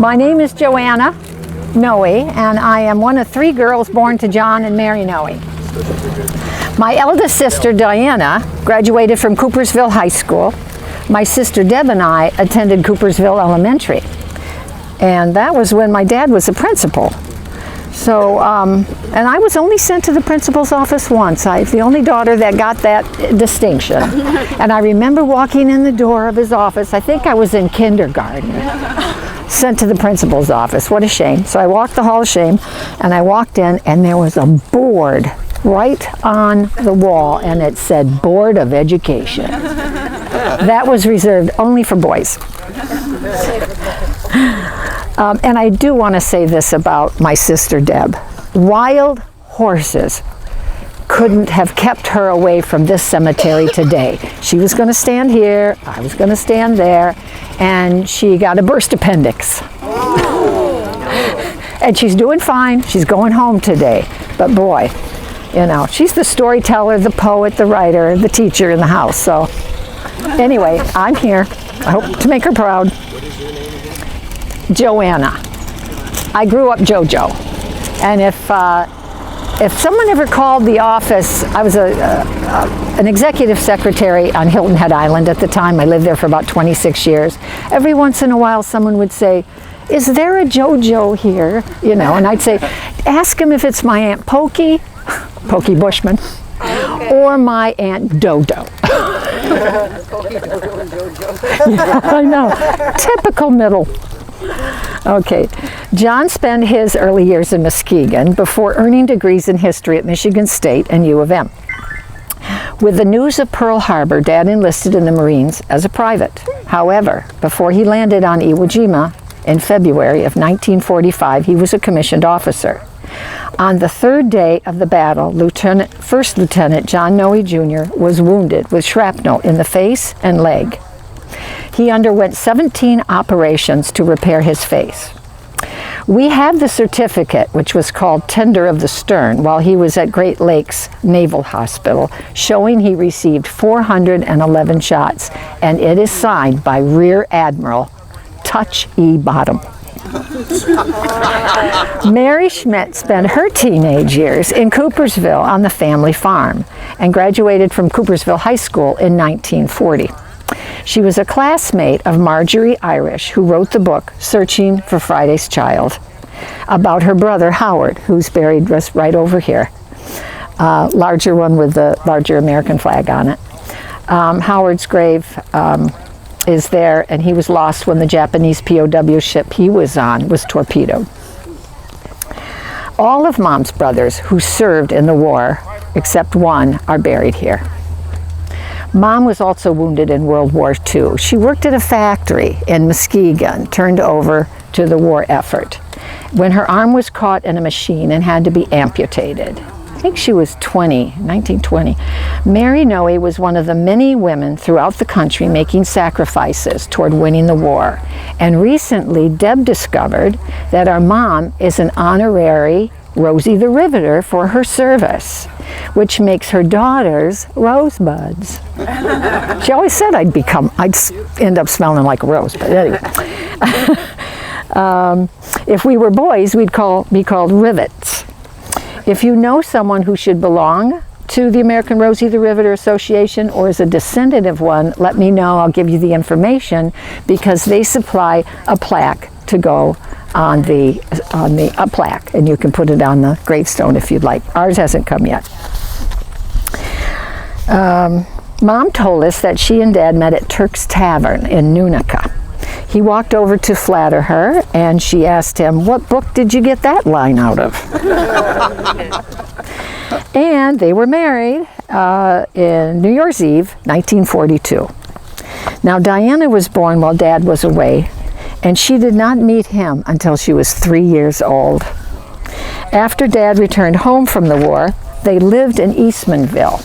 My name is Joanna Noe, and I am one of 3 girls born to John and Mary Noe. My eldest sister, Diana, graduated from Coopersville High School. My sister Deb and I attended Coopersville Elementary, and that was when my dad was a principal. So, and I was only sent to the principal's office once. I was the only daughter that got that distinction. And I remember walking in the door of his office. I think I was in kindergarten, sent to the principal's office. What a shame. So I walked the hall of shame, and I walked in, and there was a board right on the wall, and it said Board of Education. That was reserved only for boys. And I do want to say this about my sister Deb. Wild horses couldn't have kept her away from this cemetery today. She was going to stand here, I was going to stand there, and she got a burst appendix. And she's doing fine. She's going home today. But boy, you know, she's the storyteller, the poet, the writer, the teacher in the house. So anyway, I'm here. I hope to make her proud. Joanna. I grew up JoJo, and if someone ever called the office, I was an executive secretary on Hilton Head Island at the time. I lived there for about 26 years. Every once in a while, someone would say, "Is there a JoJo here?" You know, and I'd say, "Ask him if it's my Aunt Pokey, Pokey Bushman, or my Aunt Dodo." Yeah, I know. Typical middle. Okay, John spent his early years in Muskegon before earning degrees in history at Michigan State and U of M. With the news of Pearl Harbor, Dad enlisted in the Marines as a private. However, before he landed on Iwo Jima in February of 1945, he was a commissioned officer. On the 3rd day of the battle, First Lieutenant John Noe Jr. was wounded with shrapnel in the face and leg. He underwent 17 operations to repair his face. We have the certificate, which was called Tender of the Stern, while he was at Great Lakes Naval Hospital, showing he received 411 shots, and it is signed by Rear Admiral Touch E. Bottom. Mary Schmidt spent her teenage years in Coopersville on the family farm and graduated from Coopersville High School in 1940. She was a classmate of Marjorie Irish, who wrote the book Searching for Friday's Child, about her brother Howard, who's buried just right over here. Larger one with the larger American flag on it. Howard's grave is there, and he was lost when the Japanese POW ship he was on was torpedoed. All of Mom's brothers who served in the war, except one, are buried here. Mom was also wounded in World War II. She worked at a factory in Muskegon, turned over to the war effort, when her arm was caught in a machine and had to be amputated. I think she was 1920. Mary Noe was one of the many women throughout the country making sacrifices toward winning the war. And recently, Deb discovered that our mom is an honorary Rosie the Riveter for her service, which makes her daughters rosebuds. She always said I'd end up smelling like a rose, but anyway. If we were boys, we'd be called rivets. If you know someone who should belong to the American Rosie the Riveter Association or is a descendant of one, let me know. I'll give you the information, because they supply a plaque to go on a plaque, and you can put it on the gravestone if you'd like. Ours hasn't come yet. Mom told us that she and Dad met at Turk's Tavern in Nunica. He walked over to flatter her, and she asked him, "What book did you get that line out of?" And they were married in New Year's Eve, 1942. Now, Diana was born while Dad was away, and she did not meet him until she was 3 years old. After Dad returned home from the war, they lived in Eastmanville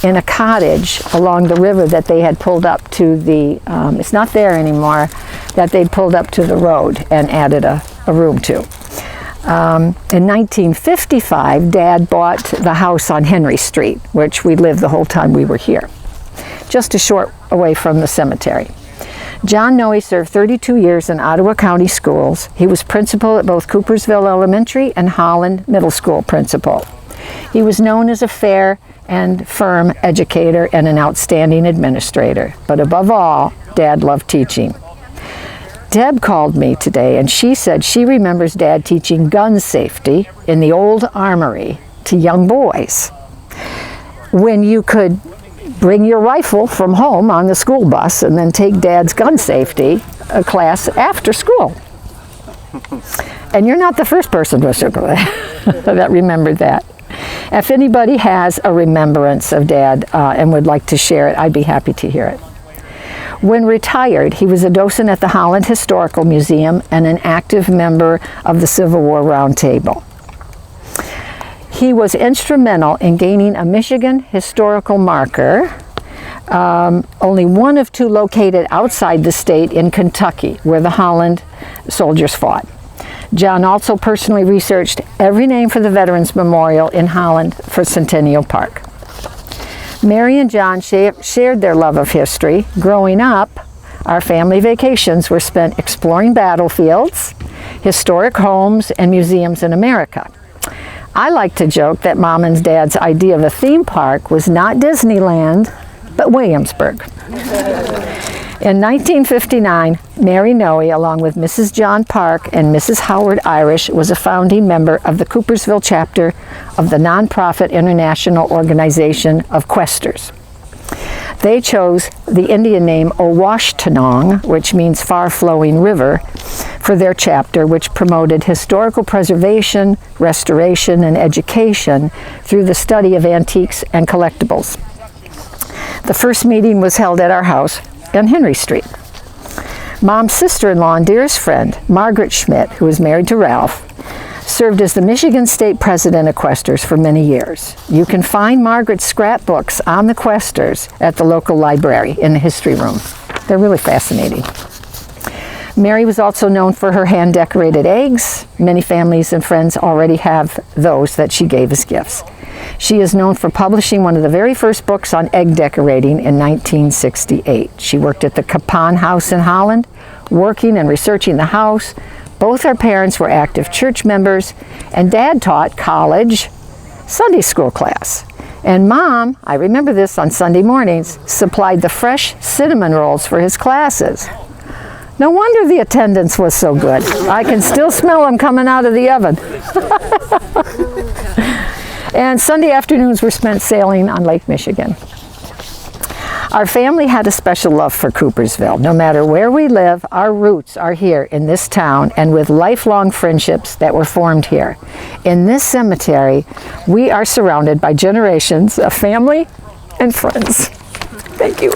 in a cottage along the river that they had pulled up to the, it's not there anymore, that they pulled up to the road and added a room to. In 1955, Dad bought the house on Henry Street, which we lived the whole time we were here, just a short away from the cemetery. John Noe served 32 years in Ottawa County Schools. He was principal at both Coopersville Elementary and Holland Middle School principal. He was known as a fair and firm educator and an outstanding administrator. But above all, Dad loved teaching. Deb called me today and she said she remembers Dad teaching gun safety in the old armory to young boys, when you could bring your rifle from home on the school bus and then take Dad's gun safety class after school. And you're not the first person that remembered that. If anybody has a remembrance of Dad and would like to share it, I'd be happy to hear it. When retired, he was a docent at the Holland Historical Museum and an active member of the Civil War Roundtable. He was instrumental in gaining a Michigan historical marker, only one of two located outside the state in Kentucky, where the Holland soldiers fought. John also personally researched every name for the Veterans Memorial in Holland for Centennial Park. Mary and John shared their love of history. Growing up, our family vacations were spent exploring battlefields, historic homes, and museums in America. I like to joke that Mom and Dad's idea of a theme park was not Disneyland, but Williamsburg. In 1959, Mary Noe, along with Mrs. John Park and Mrs. Howard Irish, was a founding member of the Coopersville chapter of the nonprofit international organization of Questers. They chose the Indian name Owashtonong, which means far-flowing river, for their chapter, which promoted historical preservation, restoration, and education through the study of antiques and collectibles. The first meeting was held at our house on Henry Street. Mom's sister-in-law and dearest friend, Margaret Schmidt, who was married to Ralph, served as the Michigan State President of Questers for many years. You can find Margaret's scrapbooks on the Questers at the local library in the history room. They're really fascinating. Mary was also known for her hand-decorated eggs. Many families and friends already have those that she gave as gifts. She is known for publishing one of the very first books on egg decorating in 1968. She worked at the Capon House in Holland, working and researching the house. Both our parents were active church members, and Dad taught college Sunday school class. And Mom, I remember this, on Sunday mornings, supplied the fresh cinnamon rolls for his classes. No wonder the attendance was so good. I can still smell them coming out of the oven. And Sunday afternoons were spent sailing on Lake Michigan. Our family had a special love for Coopersville. No matter where we live, our roots are here in this town, and with lifelong friendships that were formed here. In this cemetery, we are surrounded by generations of family and friends. Thank you.